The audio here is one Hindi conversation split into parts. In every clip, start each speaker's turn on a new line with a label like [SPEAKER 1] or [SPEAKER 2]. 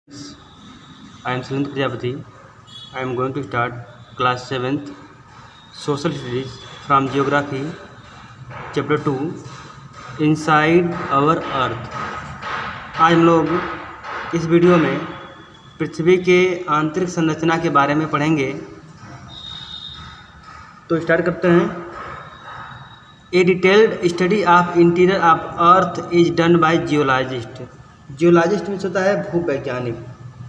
[SPEAKER 1] I am Surendra Prajapati. I am going to start class 7th Social Studies from Geography Chapter 2 Inside Our Earth। आज हम लोग इस वीडियो में पृथ्वी के आंतरिक संरचना के बारे में पढ़ेंगे। तो स्टार्ट करते हैं। ए detailed study of interior of earth is done by geologist. Geologist में होता है भूवैज्ञानिक।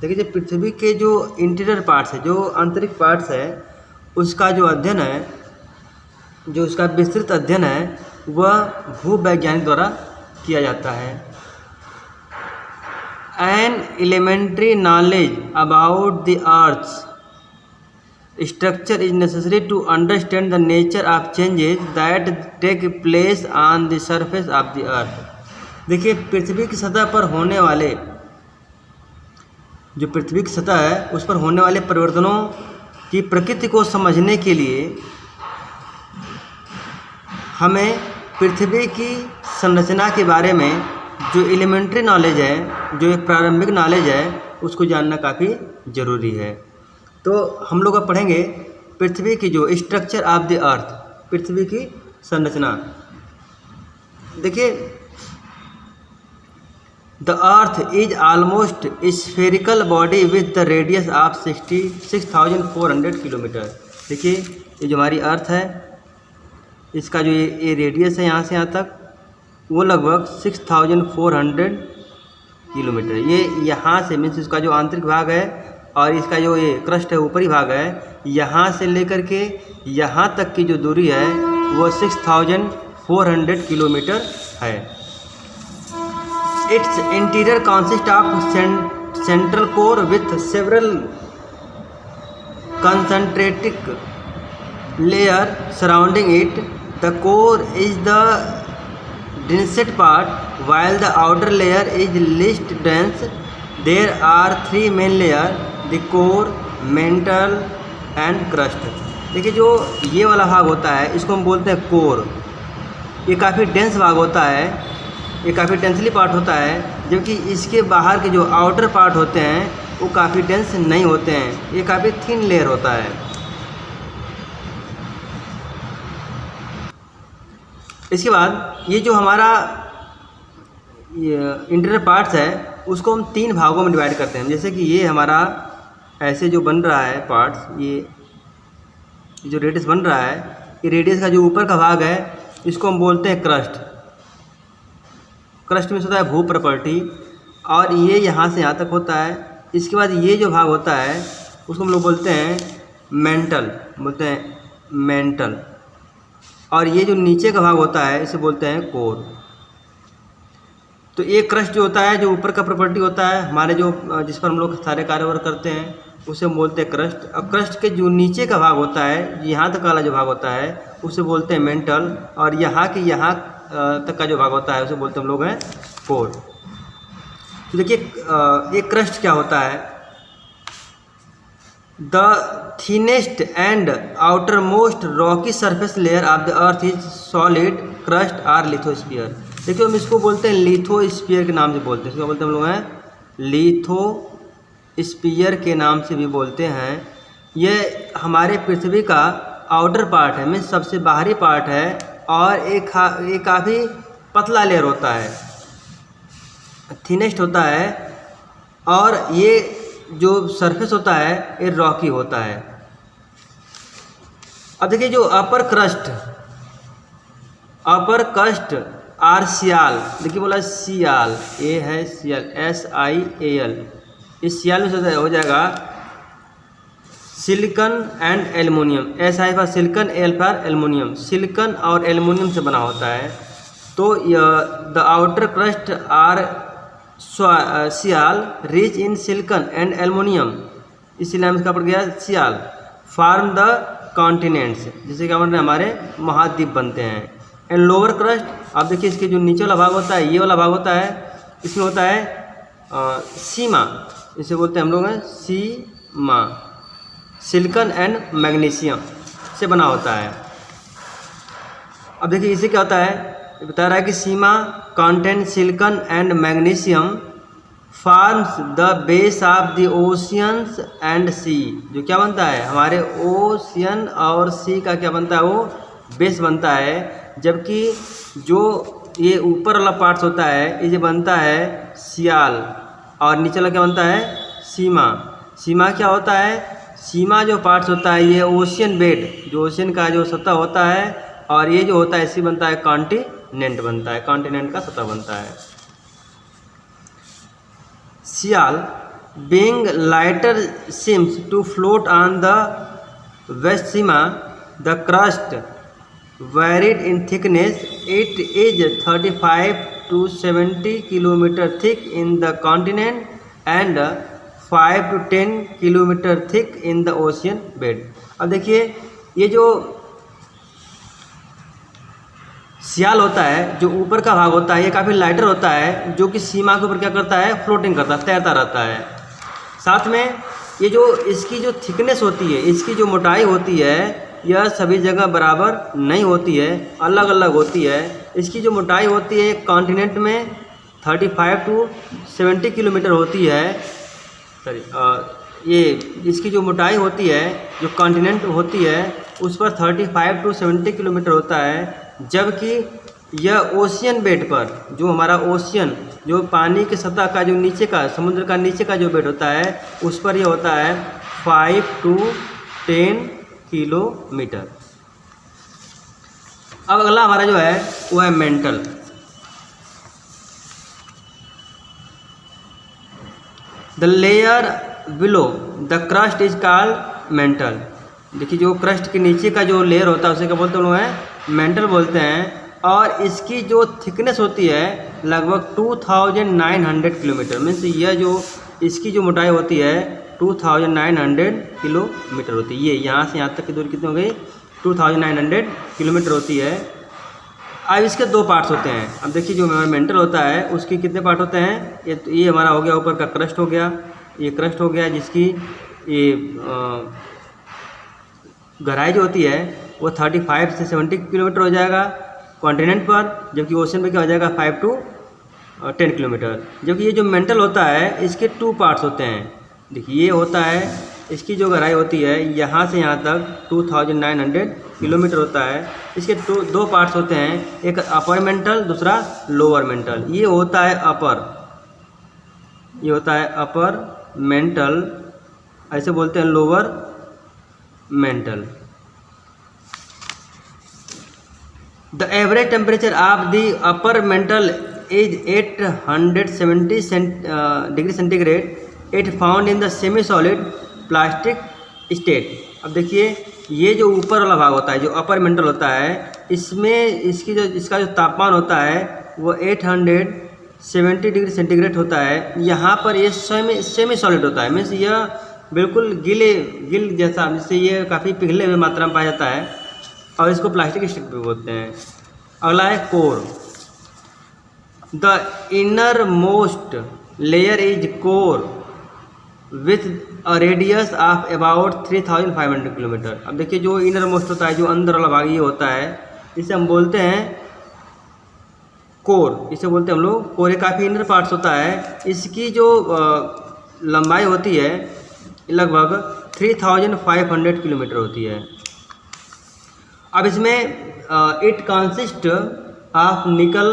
[SPEAKER 1] देखिए, जो पृथ्वी के जो इंटीरियर पार्ट्स है, जो आंतरिक पार्ट्स है, उसका जो अध्ययन है, जो उसका विस्तृत अध्ययन है, वह भूवैज्ञानिक द्वारा किया जाता है। An elementary knowledge about the earth's structure is necessary to understand the nature of changes that take place on the surface of the earth। देखिए, पृथ्वी की सतह पर होने वाले, जो पृथ्वी की सतह है उस पर होने वाले परिवर्तनों की प्रकृति को समझने के लिए हमें पृथ्वी की संरचना के बारे में जो एलिमेंट्री नॉलेज है, जो एक प्रारंभिक नॉलेज है, उसको जानना काफ़ी ज़रूरी है। तो हम लोग अब पढ़ेंगे पृथ्वी की जो स्ट्रक्चर ऑफ द अर्थ, पृथ्वी की संरचना। देखिए, the earth is almost spherical body with the radius of 66,400 kilometre. देखिए, ये जो हमारी अर्थ है, इसका जो ये रेडियस है यहाँ से यहाँ तक, वो लगभग 6,400 किलोमीटर। ये यहाँ से मीन्स इसका जो आंतरिक भाग है और इसका जो ये क्रस्ट है, ऊपरी भाग है, यहाँ से लेकर के यहाँ तक की जो दूरी है वो 6,400 किलोमीटर है। Its interior consist of central core with several concentric layer surrounding it. The core is the densest part while the outer layer is least dense। There are three main layer, the core, mantle and crust। देखिए, जो ये वाला भाग होता है इसको हम बोलते हैं कोर। ये काफ़ी डेंस भाग होता है, ये काफ़ी डेंसली पार्ट होता है, जबकि इसके बाहर के जो आउटर पार्ट होते हैं वो काफ़ी डेंस नहीं होते हैं, ये काफ़ी थिन लेयर होता है। इसके बाद ये जो हमारा इंटीरियर पार्ट्स है उसको हम तीन भागों में डिवाइड करते हैं। जैसे कि ये हमारा ऐसे जो बन रहा है पार्ट्स, ये जो रेडियस बन रहा है, ये रेडियस का जो ऊपर का भाग है इसको हम बोलते हैं क्रस्ट। क्रस्ट में होता है भू प्रॉपर्टी, और ये यहाँ से यहाँ तक होता है। इसके बाद ये जो भाग होता है उसको हम लोग बोलते हैं मेंटल, बोलते हैं मेंटल, और ये जो नीचे का भाग होता है इसे बोलते हैं कोर। तो ये क्रस्ट जो होता है, जो ऊपर का प्रॉपर्टी होता है हमारे, जो जिस पर हम लोग सारे कार्यवाही करते हैं, उसे हम बोलते हैं क्रस्ट। अब क्रस्ट के जो नीचे का भाग होता है, यहाँ तक वाला जो भाग होता है उसे बोलते हैं मेंटल, और यहाँ के यहाँ तक का जो भाग होता है उसे बोलते हम लोग हैं कोर। तो देखिए, ये क्रस्ट क्या होता है। The thinnest and outermost rocky surface layer of the earth is solid crust or lithosphere. देखिए, हम इसको बोलते हैं लिथोस्फीयर के नाम से बोलते हैं। इसको बोलते हैं हम लोग हैं लिथोस्फीयर के नाम से भी बोलते हैं। ये हमारे पृथ्वी का आउटर पार्ट है, मीन्स सबसे बाहरी पार्ट है, और एक काफ़ी पतला लेयर होता है, थिनेस्ट होता है, और ये जो सरफेस होता है ये रॉकी होता है। अब देखिए, जो अपर क्रस्ट आर सियाल। देखिए, बोला सियाल, ए है सियाल, SIAL। इस सियाल में हो जाएगा silicon and aluminium. SI for silicon, L for aluminium. Silicon और एल्युमिनियम से बना होता है। तो the outer crust are sial rich in silicon and aluminium, इसीलिए हम इसका पड़ गया सियाल। फॉर्म द कॉन्टिनेंट्स, जैसे क्या बोलते हैं हमारे महाद्वीप बनते हैं। एंड लोअर क्रस्ट, आप देखिए इसके जो नीचे वाला भाग होता है, ये वाला भाग होता है, इसमें होता है सीमा, इसे बोलते हैं हम लोग हैं सीमा। सिलिकन एंड मैग्नीशियम से बना होता है। अब देखिए, इसे क्या होता है, बता रहा है कि sima contain silicon and magnesium forms the base of the oceans and sea. जो क्या बनता है, हमारे ओशियन और सी का क्या बनता है, वो बेस बनता है। जबकि जो ये ऊपर वाला पार्ट्स होता है ये बनता है सियाल, और नीचे वाला क्या बनता है, सीमा। सीमा क्या होता है, सीमा जो पार्ट्स होता है ये ओशियन बेड, जो ओशियन का जो सतह होता है, और ये जो होता है इसी बनता है कॉन्टिनेंट बनता है, कॉन्टिनेंट का सतह बनता है। सियाल being lighter seems to float on the west Seema, the crust varied in thickness. It is 35 to 70 kilometer thick in the continent and 5 to 10 kilometer thick in the ocean bed। अब देखिए ये जो सियाल होता है, जो ऊपर का भाग होता है ये काफ़ी लाइटर होता है, जो कि सीमा के ऊपर क्या करता है, फ्लोटिंग करता है, तैरता रहता है। साथ में ये जो इसकी जो थिकनेस होती है, इसकी जो मोटाई होती है, यह सभी जगह बराबर नहीं होती है, अलग अलग होती है। इसकी जो मोटाई होती है कॉन्टिनेंट में 35 टू 70 किलोमीटर होती है। ये इसकी जो मोटाई होती है, जो कॉन्टिनेंट होती है उस पर 35 टू 70 किलोमीटर होता है। जबकि यह ओशियन बेड पर, जो हमारा ओशियन, जो पानी के सतह का जो नीचे का, समुद्र का नीचे का जो बेड होता है, उस पर यह होता है 5 टू 10 किलोमीटर। अब अगला हमारा जो है वो है mental. The layer below the crust is called mental. देखिए जो क्रस्ट के नीचे का जो लेयर होता है उसे क्या बोलते हैं, लोग हैं मेंटल बोलते हैं। और इसकी जो थिकनेस होती है लगभग 2900 किलोमीटर, मीन्स यह जो इसकी जो मोटाई होती है 2900 किलोमीटर होती है। ये यहाँ से यहाँ तक की दूरी कितनी हो गई, 2900 किलोमीटर होती है। अब इसके दो पार्ट्स होते हैं। अब देखिए जो हमारा मेंटल होता है उसके कितने पार्ट होते हैं, ये हमारा हो गया ऊपर का क्रस्ट हो गया, ये क्रस्ट हो गया, जिसकी ये गहराई जो होती है वो 35 से 70 किलोमीटर हो जाएगा कॉन्टिनेंट पर, जबकि ओशन में क्या हो जाएगा 5 टू 10 किलोमीटर। जबकि ये जो मेंटल होता है इसके 2 पार्ट्स होते हैं। देखिए ये होता है, इसकी जो गहराई होती है यहाँ से यहाँ तक 2900 किलोमीटर होता है। इसके दो पार्ट्स होते हैं, एक अपर मेंटल, दूसरा लोअर मेंटल। ये होता है अपर, ये होता है अपर मेंटल, ऐसे बोलते हैं lower mental. The average temperature of the upper mantle is 870 degree centigrade. It found in the semi solid plastic state. अब देखिए ये जो ऊपर वाला भाग होता है, जो अपर मेंटल होता है, इसमें इसका जो तापमान होता है वो 870 डिग्री सेंटीग्रेड होता है। यहाँ पर ये सेमी सॉलिड होता है, मीन्स यह बिल्कुल गिल जैसा, जिससे ये काफ़ी पिघले हुए मात्रा में पाया जाता है, और इसको प्लास्टिक स्टिक भी बोलते हैं। अगला है core. The inner most layer is core with a radius of about 3500 kilometre. अब देखिए जो इनर मोस्ट होता है, जो अंदर वाला भाग ये होता है, इसे हम बोलते हैं कोर, इसे बोलते हैं हम लोग कोर। ये काफ़ी इनर पार्ट्स होता है। इसकी जो लंबाई होती है लगभग 3500 किलोमीटर होती है। अब इसमें it consist of nickel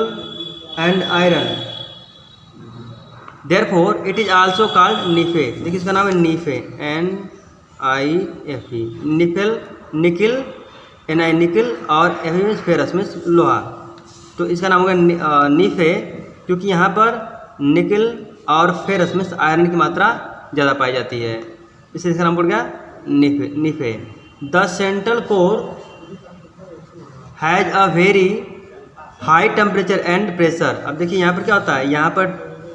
[SPEAKER 1] and iron, therefore it is also called nife. देखिए इसका नाम है नीफे, NIFE, निकल NI निकल, और Fe मीन्स फेरस मीन्स लोहा। तो इसका नाम होगा नीफे, क्योंकि यहाँ पर निकल और फेरस मीन्स आयरन की मात्रा ज़्यादा पाई जाती है, इसलिए इसका नाम पड़ गया nife. The central core has a very high temperature and pressure. अब देखिए यहाँ पर क्या होता है, यहाँ पर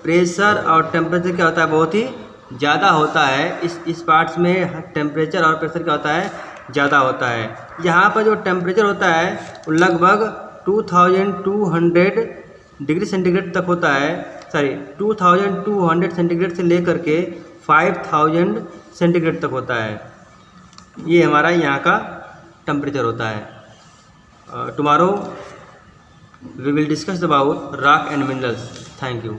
[SPEAKER 1] प्रेशर और टेम्परेचर क्या होता है, बहुत ही ज़्यादा होता है। इस पार्ट्स में टेम्परेचर और प्रेशर क्या होता है, ज़्यादा होता है। यहाँ पर जो टेम्परेचर होता है वो लगभग 2200 डिग्री सेंटीग्रेड तक होता है, 2200 सेंटीग्रेड से लेकर के 5000 सेंटीग्रेड तक होता है। ये हमारा यहाँ का टेम्परेचर होता है। Tomorrow we will discuss about rock and minerals. Thank you.